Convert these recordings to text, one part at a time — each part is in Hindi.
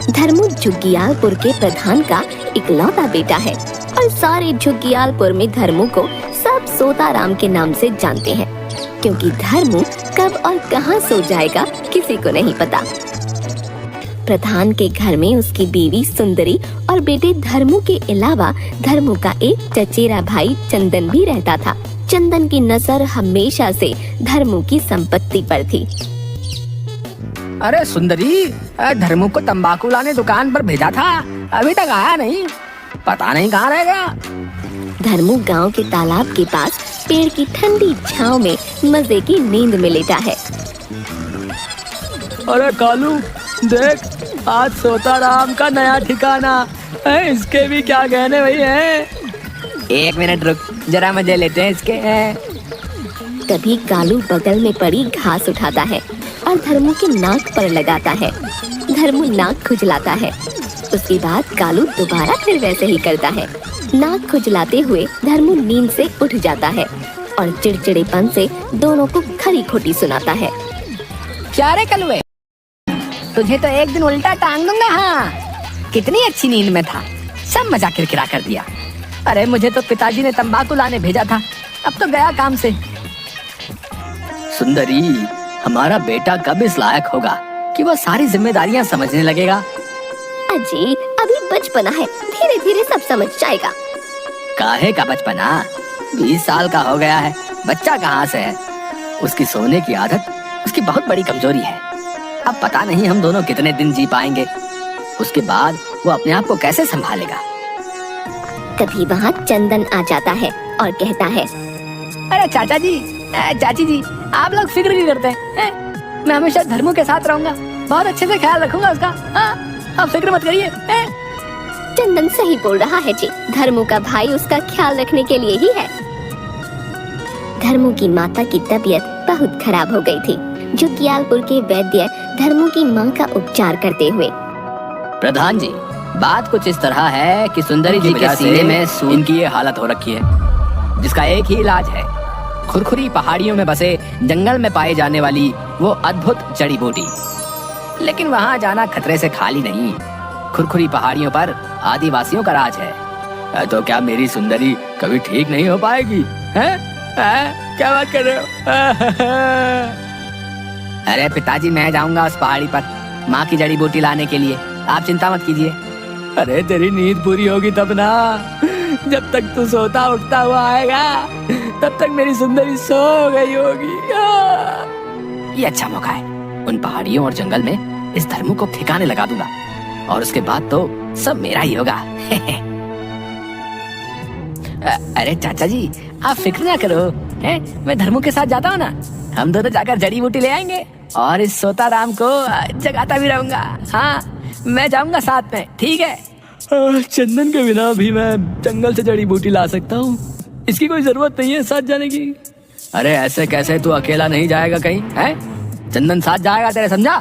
धर्मू झुग्गियालपुर के प्रधान का इकलौता बेटा है और सारे झुग्गियालपुर में धर्मू को सब सोताराम के नाम से जानते हैं, क्योंकि धर्मू कब और कहां सो जाएगा किसी को नहीं पता। प्रधान के घर में उसकी बीवी सुंदरी और बेटे धर्मू के अलावा धर्मू का एक चचेरा भाई चंदन भी रहता था। चंदन की नजर हमेशा से धर्मू की संपत्ति पर थी। अरे सुंदरी, धर्मू को तंबाकू लाने दुकान पर भेजा था, अभी तक आया नहीं, पता नहीं कहाँ रह गया। धर्मू गांव के तालाब के पास पेड़ की ठंडी छांव में मजे की नींद में लेटा है। अरे कालू देख, आज सोताराम का नया ठिकाना है, इसके भी क्या कहने भाई है। एक मिनट रुक, जरा मजे लेते हैं इसके। तभी कालू बगल में पड़ी घास उठाता है और धर्मू के नाक पर लगाता है। धर्मू नाक खुजलाता है। उसके बाद कालू दोबारा फिर वैसे ही करता है। नाक खुजलाते हुए धर्मू नींद से उठ जाता है और चिड़चिड़ेपन से दोनों को खरी खोटी सुनाता है। क्या रे कलुए, तुझे तो एक दिन उल्टा टांग दूंगा। हाँ, कितनी अच्छी नींद में था, सब मजाक किरकिरा कर दिया। अरे मुझे तो पिताजी ने तंबाकू लाने भेजा था, अब तो गया काम से। सुंदरी, हमारा बेटा कब इस लायक होगा कि वो सारी जिम्मेदारियां समझने लगेगा। अजी, अभी बचपना है, धीरे धीरे सब समझ जाएगा। काहे का बचपना, 20 साल का हो गया है, बच्चा कहाँ से है। उसकी सोने की आदत उसकी बहुत बड़ी कमजोरी है। अब पता नहीं हम दोनों कितने दिन जी पाएंगे, उसके बाद वो अपने आप को कैसे संभालेगा। तभी वहाँ चंदन आ जाता है और कहता है, अरे चाचा जी, चाची जी, आप लोग फिक्र नहीं करते हैं? मैं हमेशा धर्मू के साथ रहूंगा, बहुत अच्छे से ख्याल रखूंगा उसका। आप फिक्र मत करिए। चंदन सही बोल रहा है जी, धर्मू का भाई उसका ख्याल रखने के लिए ही है। धर्मू की माता की तबीयत बहुत खराब हो गई थी। झुग्गियालपुर के वैद्य धर्मू की मां का उपचार करते हुए, प्रधान जी, बात कुछ इस तरह है कि सुंदरी जी के सीने में सूजन की ये हालत हो रखी है, जिसका एक ही इलाज है, खुरखुरी पहाड़ियों में बसे जंगल में पाए जाने वाली वो अद्भुत जड़ी बूटी। लेकिन वहाँ जाना खतरे से खाली नहीं, खुरखुरी पहाड़ियों पर आदिवासियों का राज है। तो क्या मेरी सुंदरी कभी ठीक नहीं हो पाएगी? क्या बात कर रहे हो? अरे पिताजी, मैं जाऊंगा उस पहाड़ी पर माँ की जड़ी बूटी लाने के लिए, आप चिंता मत कीजिए। अरे तेरी नींद पूरी होगी तब ना, जब तक तू सोता उठता हुआ आएगा तब तक मेरी सुंदरी सो गई होगी। ये अच्छा मौका है, उन पहाड़ियों और जंगल में इस धर्मू को ठिकाने लगा दूंगा और उसके बाद तो सब मेरा ही होगा। अरे चाचा जी, आप फिक्र ना करो, मैं धर्मू के साथ जाता हूँ ना, हम दोनों जाकर जड़ी बूटी ले आएंगे और इस सोताराम को जगाता भी रहूंगा। हाँ, मैं जाऊंगा साथ में, ठीक है? चंदन के बिना भी मैं जंगल से जड़ी बूटी ला सकता हूँ, इसकी कोई जरूरत नहीं है साथ जाने की। अरे ऐसे कैसे, तू अकेला नहीं जाएगा कहीं, है? चंदन साथ जाएगा तेरे, समझा?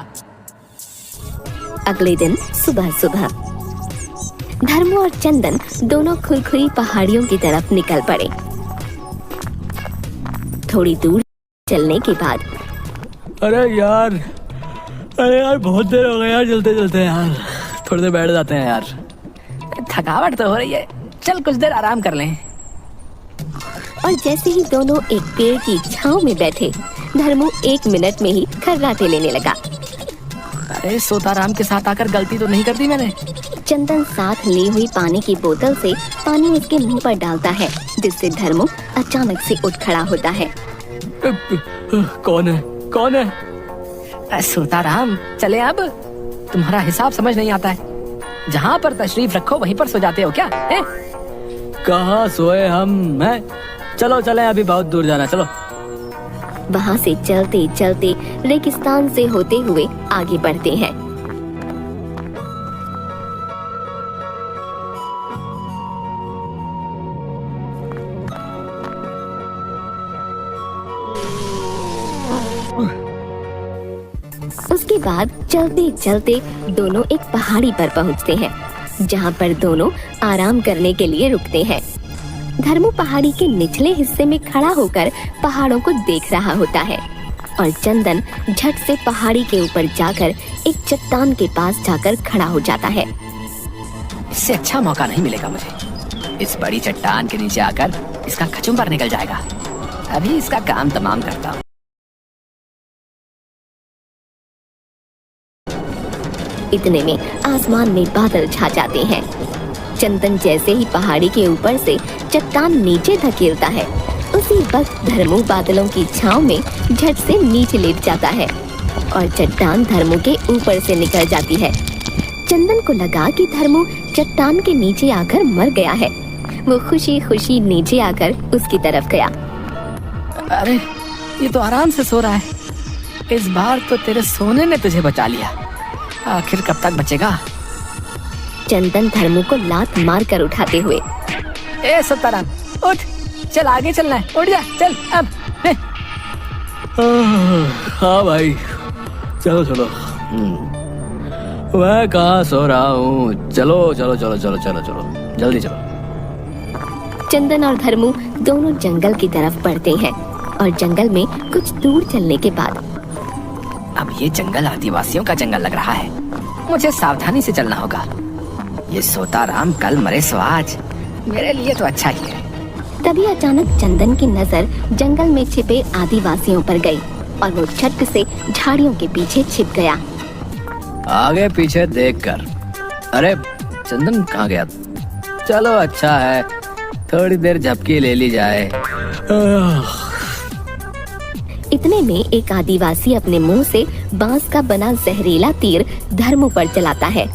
अगले दिन सुबह सुबह धर्मू और चंदन दोनों खुरखुरी पहाड़ियों की तरफ निकल पड़े। थोड़ी दूर चलने के बाद, अरे यार बहुत देर हो गई यार, चलते चलते यार, थोड़ी देर बैठ जाते हैं यार। थकावट तो हो रही है, चल कुछ देर आराम कर लें। और जैसे ही दोनों एक पेड़ की छांव में बैठे, धर्मू 1 मिनट में ही खर्राटे लेने लगा। अरे सोताराम के साथ आकर गलती तो नहीं कर दी मैंने? चंदन साथ ली हुई पानी की बोतल से पानी उसके मुंह पर डालता है, जिससे धर्मू अचानक से उठ खड़ा होता है। कौन है? सोताराम, चले अब? तुम्हारा हिसाब समझ नहीं आता है, जहाँ पर तशरीफ रखो वहीं पर सो जाते हो क्या? कहाँ सोए हम, हैं? चलो चले, अभी बहुत दूर जाना, चलो। वहाँ से चलते चलते रेगिस्तान से होते हुए आगे बढ़ते हैं। उसके बाद चलते चलते दोनों एक पहाड़ी पर पहुँचते हैं, जहाँ पर दोनों आराम करने के लिए रुकते हैं। धर्मू पहाड़ी के निचले हिस्से में खड़ा होकर पहाड़ों को देख रहा होता है। और चंदन झट से पहाड़ी के ऊपर जाकर एक चट्टान के पास जाकर खड़ा हो जाता है। इससे अच्छा मौका नहीं मिलेगा मुझे। इस बड़ी चट्टान के नीचे आकर इसका कचुम्बर निकल जाएगा। अभी इसका काम तमाम करता हूँ। इतने में आसमान में बादल छा जाते हैं। चंदन जैसे ही पहाड़ी के ऊपर से चट्टान नीचे धकेलता है, उसी वक्त धर्मू बादलों की छांव में झट से नीचे लेट जाता है और चट्टान धर्मू के ऊपर से निकल जाती है। चंदन को लगा कि धर्मू चट्टान के नीचे आकर मर गया है। वो खुशी खुशी नीचे आकर उसकी तरफ गया। अरे ये तो आराम से सो रहा है। इस बार तो तेरे सोने ने तुझे बचा लिया। आखिर कब तक बचेगा? चंदन धर्मू को लात मार कर उठाते हुए, ए सताराम, उठ, चल आगे चलना है, उठ जा, चल अब। हाँ भाई, चलो चलो। मैं कहाँ सो रहा हूँ। चलो चलो चलो चलो चलो चलो, जल्दी चलो। चंदन और धर्मू दोनों जंगल की तरफ बढ़ते हैं और जंगल में कुछ दूर चलने के बाद, अब ये जंगल आदिवासियों का जंगल लग रहा है। मुझे सावधानी से चलना होगा। ये सोताराम कल मरे सो आज, मेरे लिए तो अच्छा ही है। तभी अचानक चंदन की नजर जंगल में छिपे आदिवासियों पर गई और वो झट से झाड़ियों के पीछे छिप गया। आगे पीछे देखकर, अरे चंदन कहाँ गया? चलो अच्छा है, थोड़ी देर झपकी ले ली जाए। इतने में एक आदिवासी अपने मुंह से बांस का बना जहरीला तीर धर्मू पर चलाता है।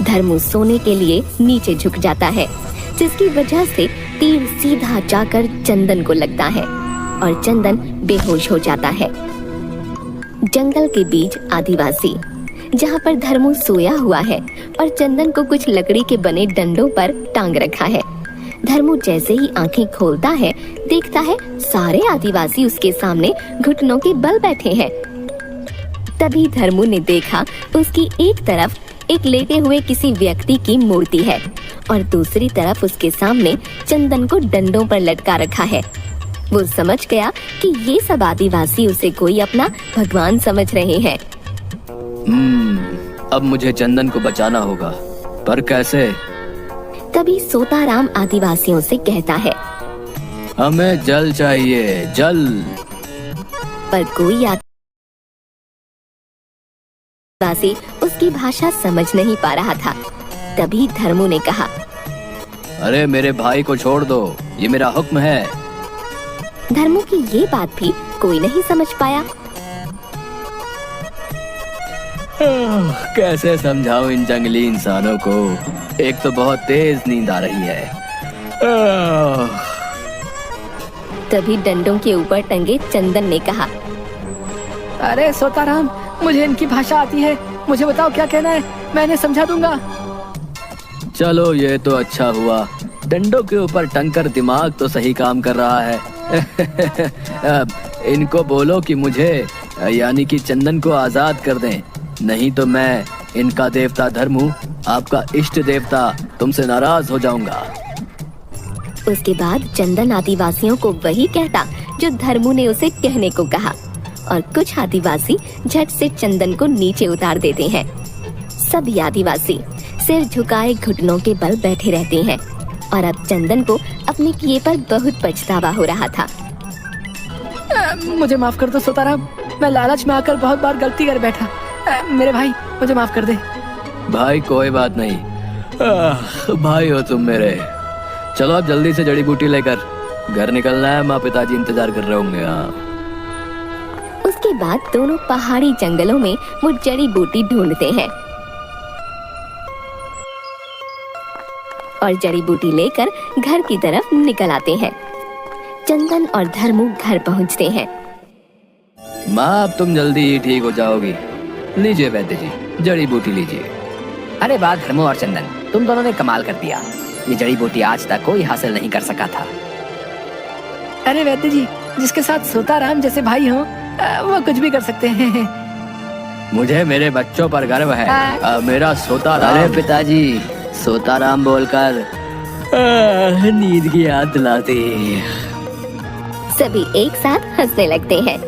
धर्मू सोने के लिए नीचे झुक जाता है, जिसकी वजह से तीर सीधा जाकर चंदन को लगता है और चंदन बेहोश हो जाता है। जंगल के बीच आदिवासी, जहाँ पर धर्मू सोया हुआ है और चंदन को कुछ लकड़ी के बने डंडों पर टांग रखा है। धर्मू जैसे ही आंखें खोलता है, देखता है सारे आदिवासी उसके सामने घुटनों के बल बैठे हैं। तभी धर्मू ने देखा उसकी एक तरफ एक लेटे हुए किसी व्यक्ति की मूर्ति है और दूसरी तरफ उसके सामने चंदन को डंडों पर लटका रखा है। वो समझ गया कि ये सब आदिवासी उसे कोई अपना भगवान समझ रहे हैं। अब मुझे चंदन को बचाना होगा, पर कैसे? तभी सोताराम आदिवासियों से कहता है, हमें जल चाहिए, जल। पर कोई आदिवासी उसकी भाषा समझ नहीं पा रहा था। तभी धर्मू ने कहा, अरे मेरे भाई को छोड़ दो, ये मेरा हुक्म है। धर्मू की ये बात भी कोई नहीं समझ पाया। कैसे समझाऊं इन जंगली इंसानों को? एक तो बहुत तेज नींद आ रही है। तभी डंडों के ऊपर टंगे चंदन ने कहा, अरे सोताराम, मुझे इनकी भाषा आती है, मुझे बताओ क्या कहना है, मैंने समझा दूंगा। चलो ये तो अच्छा हुआ, डंडों के ऊपर टंगकर दिमाग तो सही काम कर रहा है। इनको बोलो कि मुझे यानी कि चंदन को आजाद कर दें, नहीं तो मैं इनका देवता धर्मू, आपका इष्ट देवता, तुमसे नाराज हो जाऊंगा। उसके बाद चंदन आदिवासियों को वही कहता जो धर्मू ने उसे कहने को कहा और कुछ आदिवासी झट से चंदन को नीचे उतार देते हैं। सभी आदिवासी सिर झुकाए घुटनों के बल बैठे रहते हैं और अब चंदन को अपने किए पर बहुत पछतावा हो रहा था। मुझे माफ कर दो सोताराम, मैं लालच में आकर बहुत बार गलती कर बैठा। मेरे भाई, मुझे माफ कर दे। भाई कोई बात नहीं, भाई हो तुम मेरे। चलो अब जल्दी से जड़ी बूटी लेकर घर निकलना है, माँ पिताजी इंतजार कर रहे होंगे। उसके बाद दोनों पहाड़ी जंगलों में वो जड़ी बूटी ढूंढते हैं और जड़ी बूटी लेकर घर की तरफ निकल आते हैं। चंदन और धर्मू घर पहुंचते हैं। माँ अब तुम जल्दी ही ठीक हो जाओगी। लीजिए वैद्य जी, जड़ी बूटी लीजिए। अरे वाह धर्मू और चंदन, तुम दोनों ने कमाल कर दिया। ये जड़ी बूटी आज तक कोई हासिल नहीं कर सका था। अरे वैद्य जी, जिसके साथ सोताराम जैसे भाई हो, वो कुछ भी कर सकते हैं। मुझे मेरे बच्चों पर गर्व है। मेरा सोताराम। अरे पिताजी, सोताराम बोलकर नींद की याद दिलाती। सभी एक साथ हंसने लगते हैं।